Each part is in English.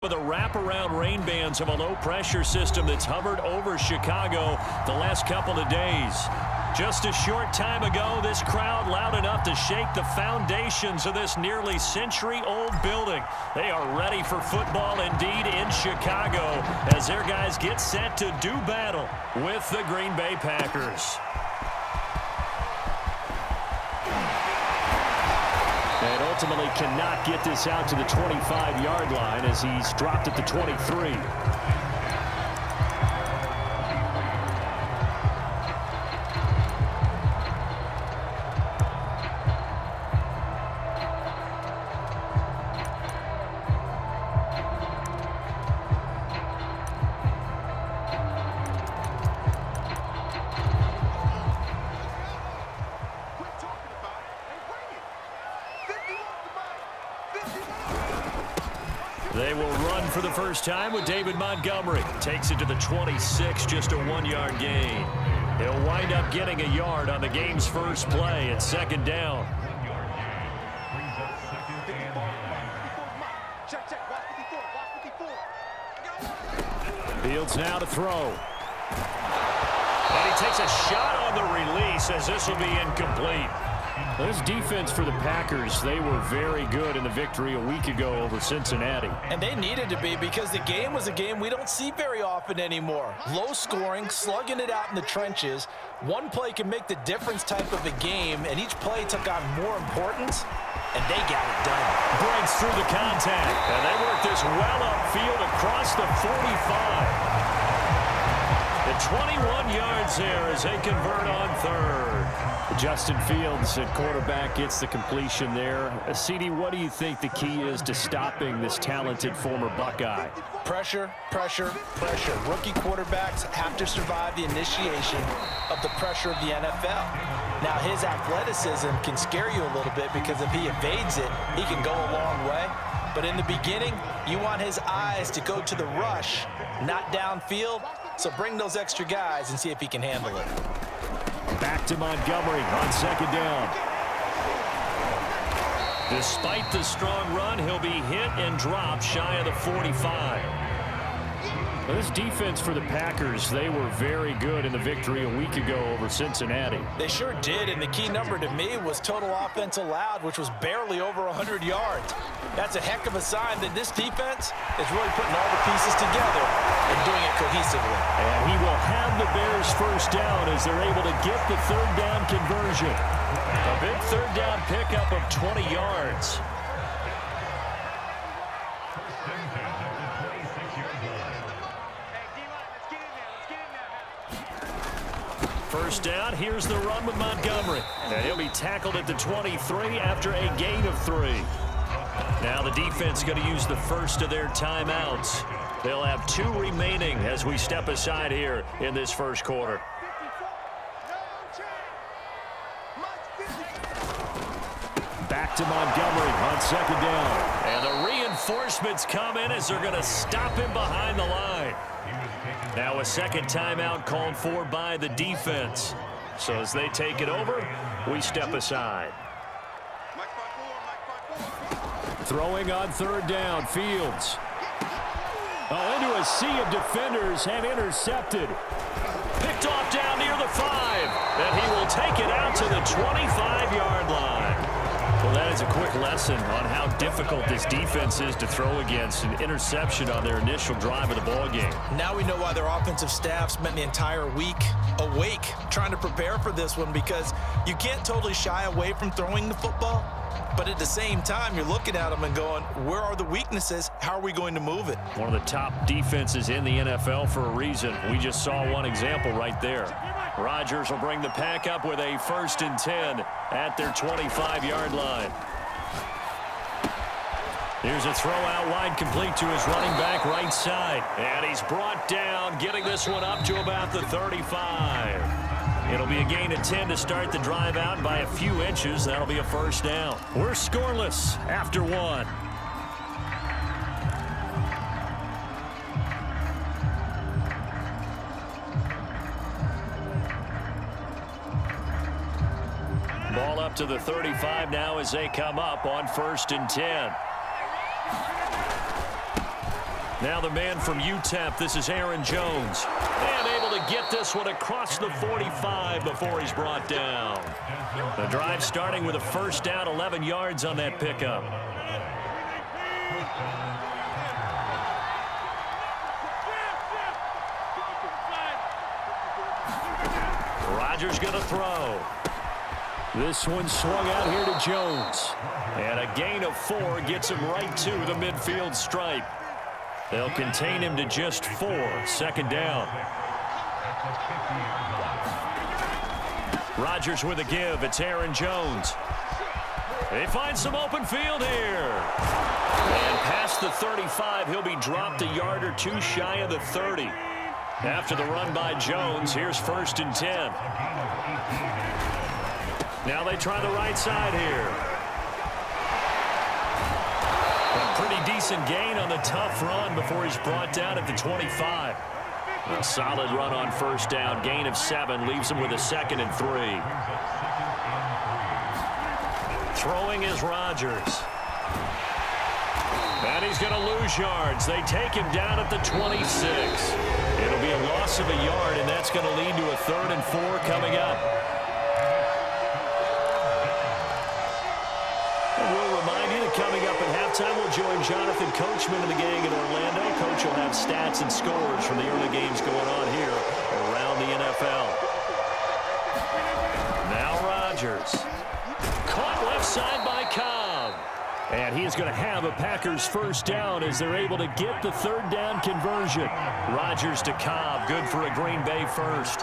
With the wraparound rain bands of a low-pressure system that's hovered over Chicago the last couple of days. Just a short time ago, this crowd loud enough to shake the foundations of this nearly century-old building. They are ready for football indeed in Chicago as their guys get set to do battle with the Green Bay Packers. And ultimately cannot get this out to the 25-yard line as he's dropped at the 23. They will run for the first time with David Montgomery. Takes it to the 26, just a 1-yard gain. He'll wind up getting a yard on the game's first play at second down. Fields now to throw. And he takes a shot on the release as this will be incomplete. This defense for the Packers, they were very good in the victory a week ago over Cincinnati. And they needed to be because the game was a game we don't see very often anymore. Low scoring, slugging it out in the trenches. One play can make the difference type of a game, and each play took on more importance, and they got it done. Breaks through the contact, and they work this well upfield across the 45. The 21 yards there as they convert on third. Justin Fields at quarterback gets the completion there. CD, what do you think the key is to stopping this talented former Buckeye? Pressure, pressure, pressure. Rookie quarterbacks have to survive the initiation of the pressure of the NFL. Now, his athleticism can scare you a little bit because if he evades it, he can go a long way. But in the beginning, you want his eyes to go to the rush, not downfield. So bring those extra guys and see if he can handle it. Back to Montgomery on second down. Despite the strong run, he'll be hit and dropped shy of the 45. This defense for the Packers, they were very good in the victory a week ago over Cincinnati. They sure did, and the key number to me was total offense allowed, which was barely over 100 yards. That's a heck of a sign that this defense is really putting all the pieces together and doing it cohesively. And he will have the Bears first down as they're able to get the third down conversion. A big third down pickup of 20 yards. First down, here's the run with Montgomery. And he'll be tackled at the 23 after a gain of 3. Now the defense going to use the first of their timeouts. They'll have 2 remaining as we step aside here in this first quarter. Back to Montgomery on second down. And the reinforcements come in as they're going to stop him behind the line. Now a second timeout called for by the defense. So as they take it over, we step aside. Throwing on third down, Fields. Into a sea of defenders and intercepted. Picked off down near the 5. And he will take it out to the 25-yard line. Well, that is a quick lesson on how difficult this defense is to throw against. An interception on their initial drive of the ball game. Now we know why their offensive staff spent the entire week awake trying to prepare for this one, because you can't totally shy away from throwing the football. But at the same time, you're looking at them and going, where are the weaknesses? How are we going to move it? One of the top defenses in the NFL for a reason. We just saw one example right there. Rodgers will bring the pack up with a 1st and 10 at their 25-yard line. Here's a throw out wide, complete to his running back right side. And he's brought down, getting this one up to about the 35. It'll be a gain of 10 to start the drive out by a few inches. That'll be a first down. We're scoreless after 1. Ball up to the 35 now as they come up on 1st and 10. Now the man from UTEP, this is Aaron Jones. And able to get this one across the 45 before he's brought down. The drive starting with a first down, 11 yards on that pickup. Rodgers going to throw. This one swung out here to Jones. And a gain of 4 gets him right to the midfield stripe. They'll contain him to just 4. Second down. Rodgers with a give. It's Aaron Jones. They find some open field here. And past the 35, he'll be dropped a yard or 2 shy of the 30. After the run by Jones, here's 1st and 10. Now they try the right side here. A pretty decent gain on the tough run before he's brought down at the 25. A solid run on first down. Gain of 7 leaves him with a 2nd and 3. Throwing is Rodgers. And he's going to lose yards. They take him down at the 26. It'll be a loss of a yard, and that's going to lead to a 3rd and 4 coming up. And we'll remind you that coming up at halftime, we'll join Jonathan Coachman and the gang in Orlando. Coach will have stats and scores from the early games going on here around the NFL. Now Rodgers. Caught left side by Cobb. And he is going to have a Packers first down as they're able to get the 3rd down conversion. Rodgers to Cobb, good for a Green Bay first.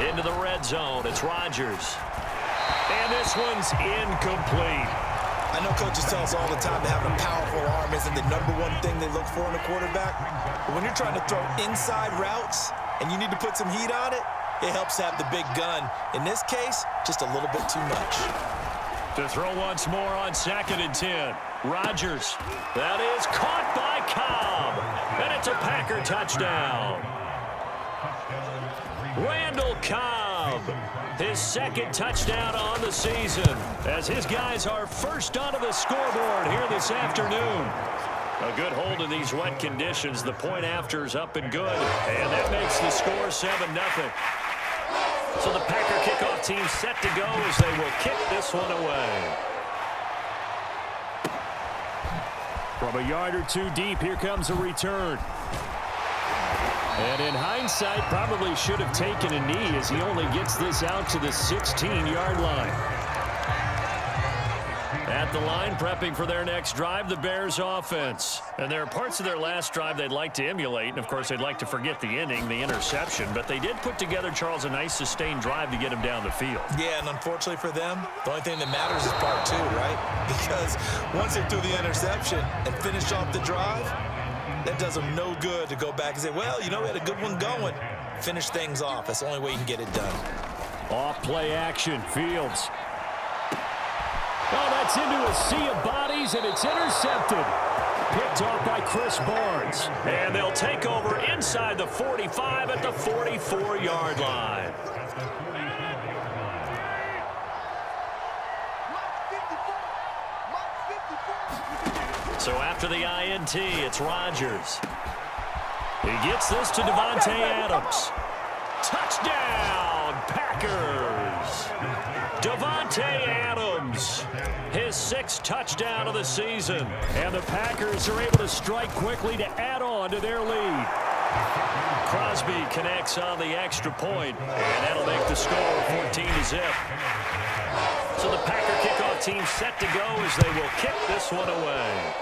Into the red zone, it's Rodgers. And this one's incomplete. I know coaches tell us all the time that having a powerful arm isn't the #1 thing they look for in a quarterback. But when you're trying to throw inside routes and you need to put some heat on it, it helps to have the big gun. In this case, just a little bit too much. To throw once more on 2nd and 10. Rodgers. That is caught by Cobb. And it's a Packer touchdown. Randall Cobb. His 2nd touchdown on the season. As his guys are first onto the scoreboard here this afternoon. A good hold in these wet conditions. The point after's up and good. And that makes the score 7-0. So the Packer kickoff team set to go as they will kick this one away. From a yard or 2 deep, here comes a return. And in hindsight, probably should have taken a knee as he only gets this out to the 16-yard line. At the line, prepping for their next drive, the Bears offense. And there are parts of their last drive they'd like to emulate. And, of course, they'd like to forget the inning, the interception. But they did put together, Charles, a nice sustained drive to get him down the field. Yeah, and unfortunately for them, the only thing that matters is part 2, right? Because once they threw the interception and finished off the drive, that does them no good to go back and say, well, you know, we had a good one going. Finish things off. That's the only way you can get it done. Off play action, Fields. Oh, that's into a sea of bodies, and it's intercepted. Picked off by Chris Barnes. And they'll take over inside the 45 at the 44-yard line. So after the INT, it's Rodgers. He gets this to Davante Adams. Touchdown, Packers! Davante Adams, his 6th touchdown of the season. And the Packers are able to strike quickly to add on to their lead. Crosby connects on the extra point, and that'll make the score 14-0. So the Packer kickoff team set to go as they will kick this one away.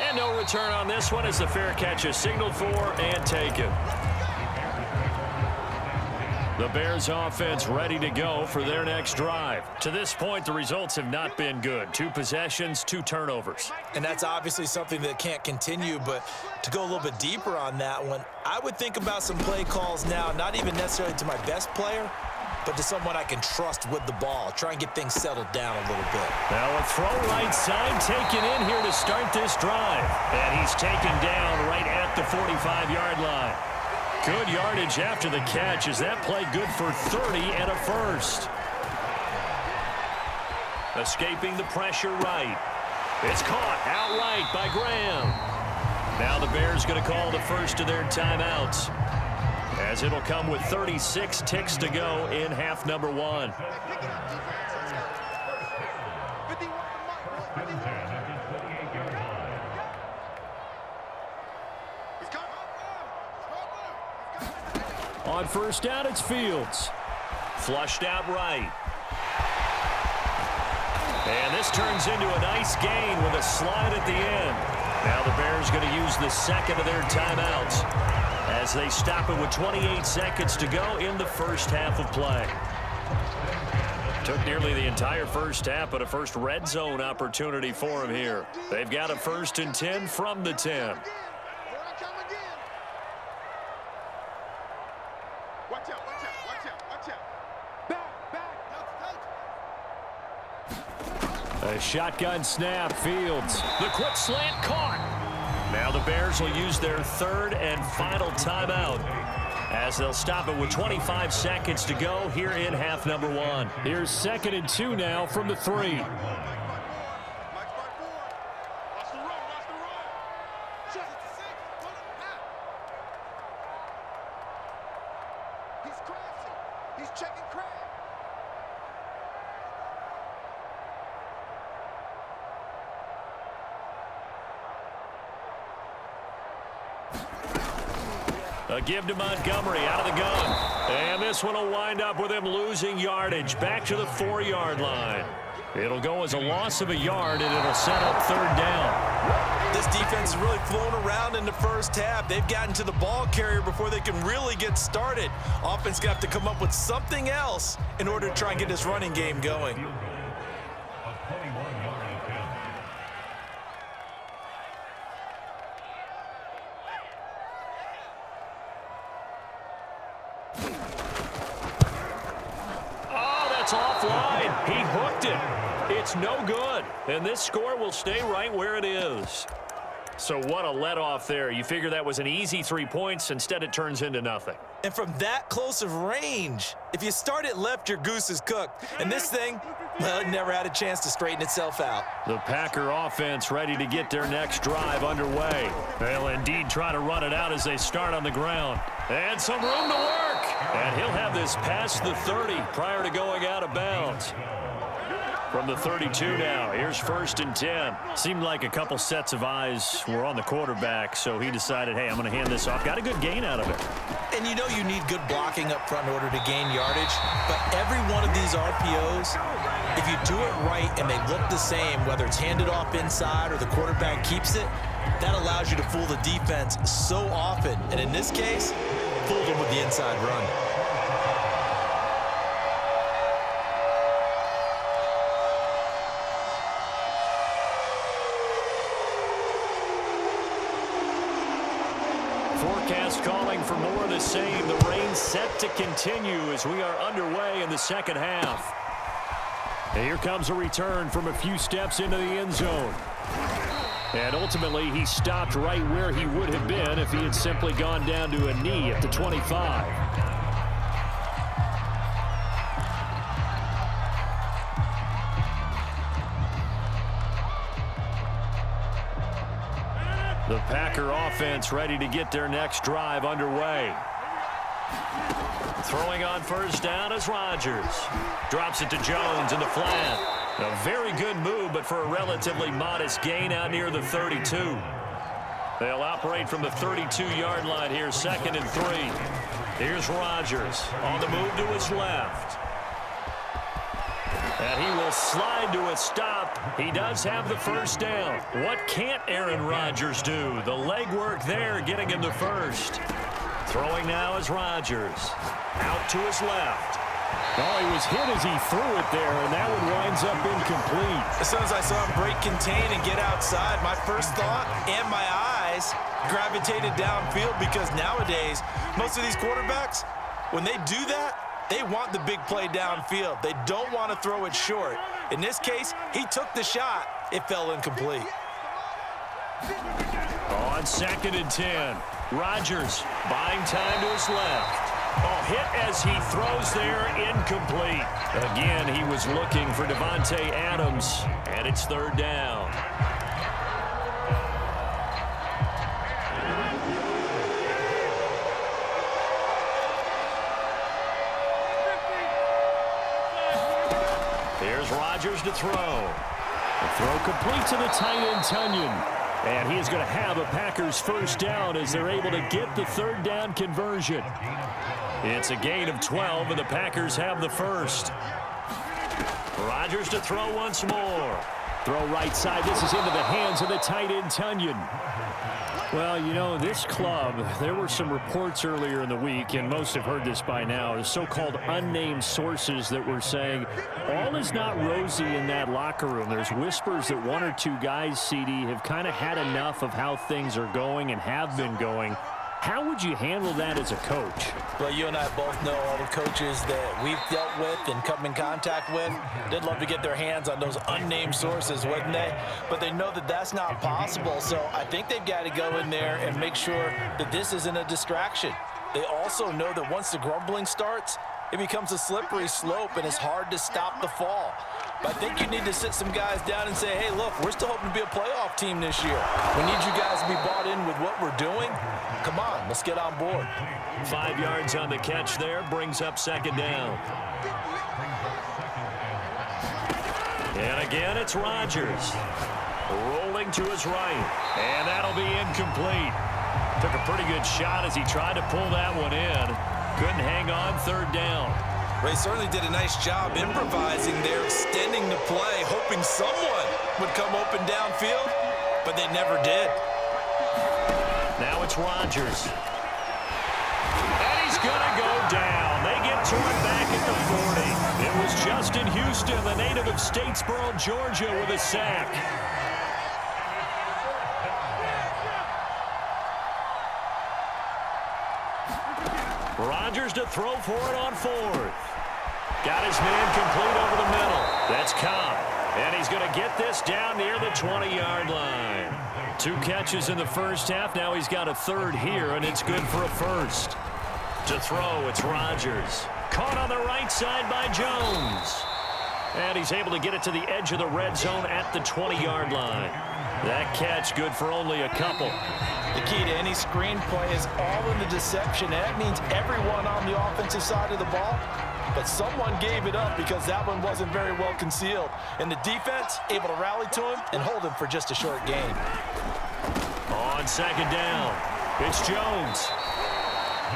And no return on this one as the fair catch is signaled for and taken. The Bears offense ready to go for their next drive. To this point, the results have not been good. 2 possessions, 2 turnovers. And that's obviously something that can't continue, but to go a little bit deeper on that one, I would think about some play calls now, not even necessarily to my best player, but to someone I can trust with the ball. Try and get things settled down a little bit. Now a throw right side taken in here to start this drive. And he's taken down right at the 45-yard line. Good yardage after the catch. Is that play good for 30 and a first? Escaping the pressure right. It's caught outright by Graham. Now the Bears going to call the first of their timeouts, as it'll come with 36 ticks to go in half number one. On first down, it's Fields. Flushed out right. And this turns into a nice gain with a slide at the end. Now the Bears going to use the second of their timeouts as they stop it with 28 seconds to go in the first half of play. Took nearly the entire first half, but a first red zone opportunity for them here. They've got a 1st and 10 from the 10. A shotgun snap, Fields. The quick slant caught. Now the Bears will use their 3rd and final timeout, as they'll stop it with 25 seconds to go here in half number one. Here's 2nd and 2 now from the 3. A give to Montgomery out of the gun. And this one will wind up with him losing yardage back to the 4-yard line. It'll go as a loss of a yard, and it'll set up 3rd down. This defense is really flown around in the first half. They've gotten to the ball carrier before they can really get started. Offense got to come up with something else in order to try and get this running game going. Offline. He hooked it. It's no good. And this score will stay right where it is. So what a let-off there. You figure that was an easy 3 points. Instead, it turns into nothing. And from that close of range, if you start it left, your goose is cooked. And this thing, well, it never had a chance to straighten itself out. The Packer offense ready to get their next drive underway. They'll indeed try to run it out as they start on the ground. And some room to work. And he'll have this past the 30 prior to going out of bounds. From the 32 now, here's 1st and 10. Seemed like a couple sets of eyes were on the quarterback, so he decided, hey, I'm going to hand this off. Got a good gain out of it. And you know you need good blocking up front in order to gain yardage, but every one of these RPOs, if you do it right and they look the same, whether it's handed off inside or the quarterback keeps it, that allows you to fool the defense so often. And in this case, fooled them with the inside run. Forecast calling for more of the same. The rain set to continue as we are underway in the second half. And here comes a return from a few steps into the end zone. And ultimately, he stopped right where he would have been if he had simply gone down to a knee at the 25. The Packer offense ready to get their next drive underway. Throwing on first down is Rodgers. Drops it to Jones in the flat. A very good move, but for a relatively modest gain out near the 32. They'll operate from the 32-yard line here, 2nd and 3. Here's Rodgers on the move to his left. And he will slide to a stop. He does have the first down. What can't Aaron Rodgers do? The legwork there getting him the first. Throwing now is Rodgers. Out to his left. Oh, he was hit as he threw it there, and that one winds up incomplete. As soon as I saw him break contain and get outside, my first thought and my eyes gravitated downfield, because nowadays, most of these quarterbacks, when they do that, they want the big play downfield. They don't want to throw it short. In this case, he took the shot. It fell incomplete. On 2nd and 10, Rodgers buying time to his left. Oh, hit as he throws there, incomplete. Again, he was looking for Davante Adams, and it's 3rd down. Here's Rodgers to throw. The throw complete to the tight end, Tonyan. And he is going to have a Packers first down as they're able to get the third down conversion. It's a gain of 12, and the Packers have the first. Rodgers to throw once more. Throw right side. This is into the hands of the tight end, Tonyan. Well, you know, this club, there were some reports earlier in the week, and most have heard this by now, the so-called unnamed sources that were saying all is not rosy in that locker room. There's whispers that one or two guys, CD, have kind of had enough of how things are going and have been going. How would you handle that as a coach? Well, you and I both know all the coaches that we've dealt with and come in contact with. They'd love to get their hands on those unnamed sources, wouldn't they? But they know that that's not possible, so I think they've got to go in there and make sure that this isn't a distraction. They also know that once the grumbling starts, it becomes a slippery slope and it's hard to stop the fall. But I think you need to sit some guys down and say, hey, look, we're still hoping to be a playoff team this year. We need you guys to be bought in with what we're doing. Come on, let's get on board. 5 yards on the catch there, brings up second down. And again, it's Rodgers. Rolling to his right. And that'll be incomplete. Took a pretty good shot as he tried to pull that one in. Couldn't hang on, third down. Ray certainly did a nice job improvising there, extending the play, hoping someone would come open downfield, but they never did. Now it's Rodgers. And he's going to go down. They get to it back at the 40. It was Justin Houston, the native of Statesboro, Georgia, with a sack. Rodgers to throw for it on fourth. Got his man complete over the middle. That's Cobb. And he's going to get this down near the 20-yard line. 2 catches in the first half. Now he's got a third here, and it's good for a first. To throw, it's Rodgers. Caught on the right side by Jones. And he's able to get it to the edge of the red zone at the 20-yard line. That catch good for only a couple. The key to any screenplay is all in the deception. That means everyone on the offensive side of the ball, but someone gave it up because that one wasn't very well concealed. And the defense able to rally to him and hold him for just a short gain. On second down, it's Jones.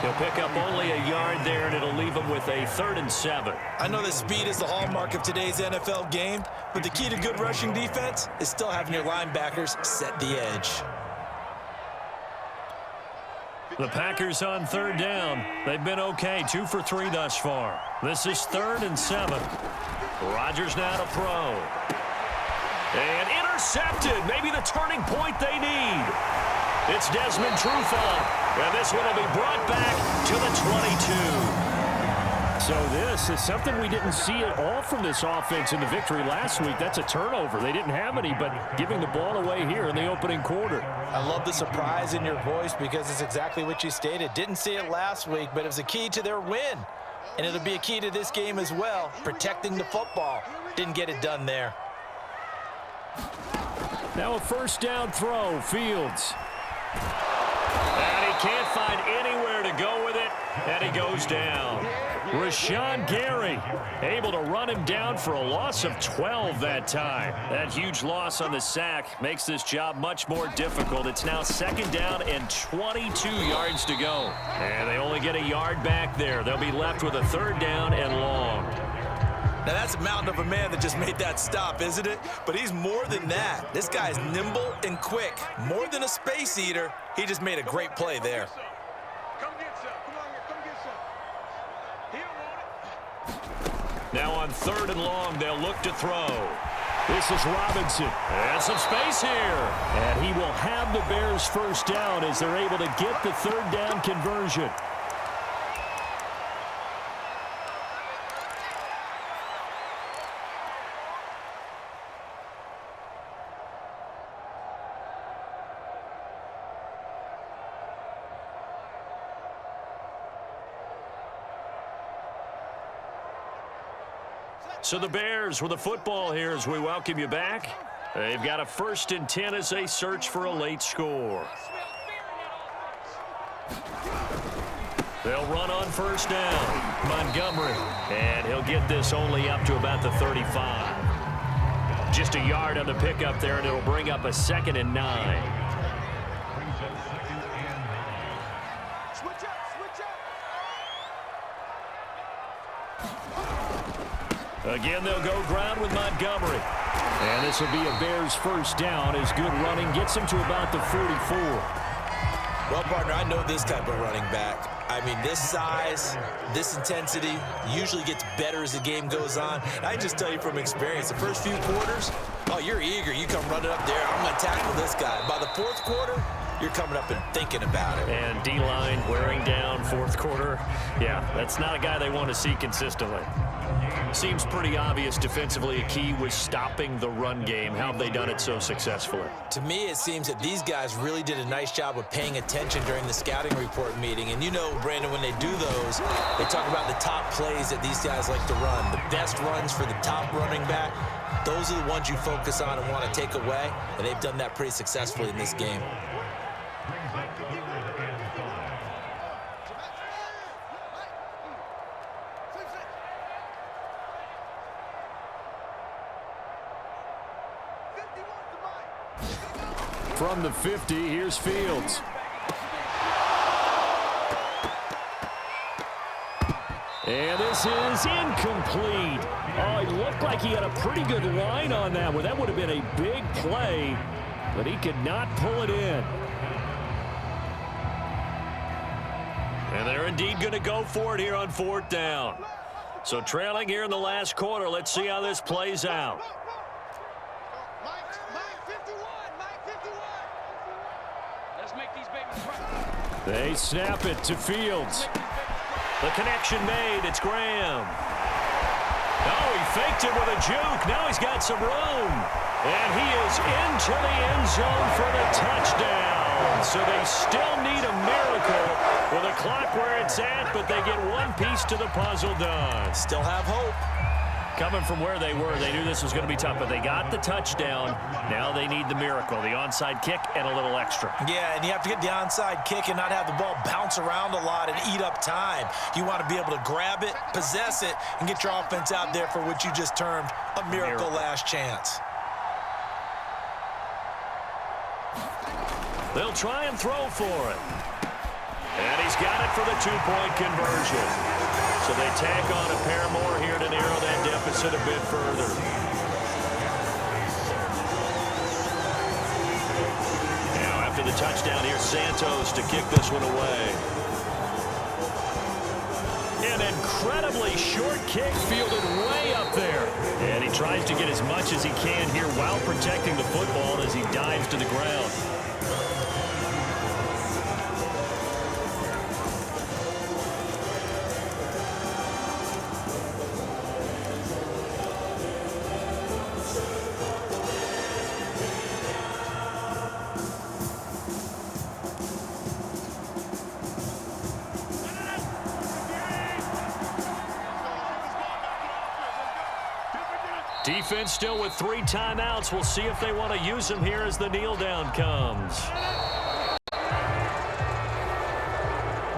He'll pick up only a yard there, and it'll leave him with a 3rd and 7. I know that speed is the hallmark of today's NFL game, but the key to good rushing defense is still having your linebackers set the edge. The Packers on third down. They've been okay, 2 for 3 thus far. This is 3rd and 7. Rodgers now to throw. And intercepted. Maybe the turning point they need. It's Desmond Trufant. And this one will be brought back to the 22. So this is something we didn't see at all from this offense in the victory last week. That's a turnover. They didn't have any, but giving the ball away here in the opening quarter. I love the surprise in your voice because it's exactly what you stated. Didn't see it last week, but it was a key to their win. And it'll be a key to this game as well, protecting the football. Didn't get it done there. Now a first down throw, Fields. And he can't find anywhere to go with it, and he goes down. Rashawn Gary able to run him down for a loss of 12 that time. That huge loss on the sack makes this job much more difficult. It's now 2nd down and 22 yards to go. And they only get a yard back there. They'll be left with a 3rd down and long. Now that's a mountain of a man that just made that stop, isn't it? But he's more than that. This guy's nimble and quick. More than a space eater, he just made a great play there. Now on 3rd and long, they'll look to throw. This is Robinson. And some space here. And he will have the Bears first down as they're able to get the 3rd down conversion. So the Bears with the football here as we welcome you back. They've got a 1st and 10 as they search for a late score. They'll run on first down. Montgomery. And he'll get this only up to about the 35. Just a yard on the pickup there, and it'll bring up a 2nd and 9. Again, they'll go ground with Montgomery. And this will be a Bears first down as good running gets them to about the 44. Well, partner, I know this type of running back. I mean, this size, this intensity usually gets better as the game goes on. I just tell you from experience, the first few quarters, oh, you're eager. You come running up there, I'm going to tackle this guy. By the 4th quarter, you're coming up and thinking about it. And D-line wearing down 4th quarter. Yeah, that's not a guy they want to see consistently. Seems pretty obvious defensively a key was stopping the run game. How have they done it so successfully? To me, it seems that these guys really did a nice job of paying attention during the scouting report meeting. And you know, Brandon, when they do those, they talk about the top plays that these guys like to run. The best runs for the top running back, those are the ones you focus on and want to take away. And they've done that pretty successfully in this game. From the 50, here's Fields. And this is incomplete. Oh, it looked like he had a pretty good line on that one. That would have been a big play, but he could not pull it in. And they're indeed going to go for it here on 4th down. So trailing here in the last quarter, let's see how this plays out. They snap it to Fields. The connection made. It's Graham. Oh, he faked it with a juke. Now he's got some room. And he is into the end zone for the touchdown. So they still need a miracle with a clock where it's at, but they get one piece to the puzzle done. Still have hope. Coming from where they were, they knew this was going to be tough, but they got the touchdown. Now they need the miracle, the onside kick and a little extra. Yeah, and you have to get the onside kick and not have the ball bounce around a lot and eat up time. You want to be able to grab it, possess it, and get your offense out there for what you just termed a miracle last chance. They'll try and throw for it. And he's got it for the 2-point conversion. So they tack on a pair more here to narrow that deficit a bit further. Now after the touchdown, here's Santos to kick this one away. An incredibly short kick fielded way up there. And he tries to get as much as he can here while protecting the football as he dives to the ground. Defense still with 3 timeouts. We'll see if they want to use them here as the kneel down comes.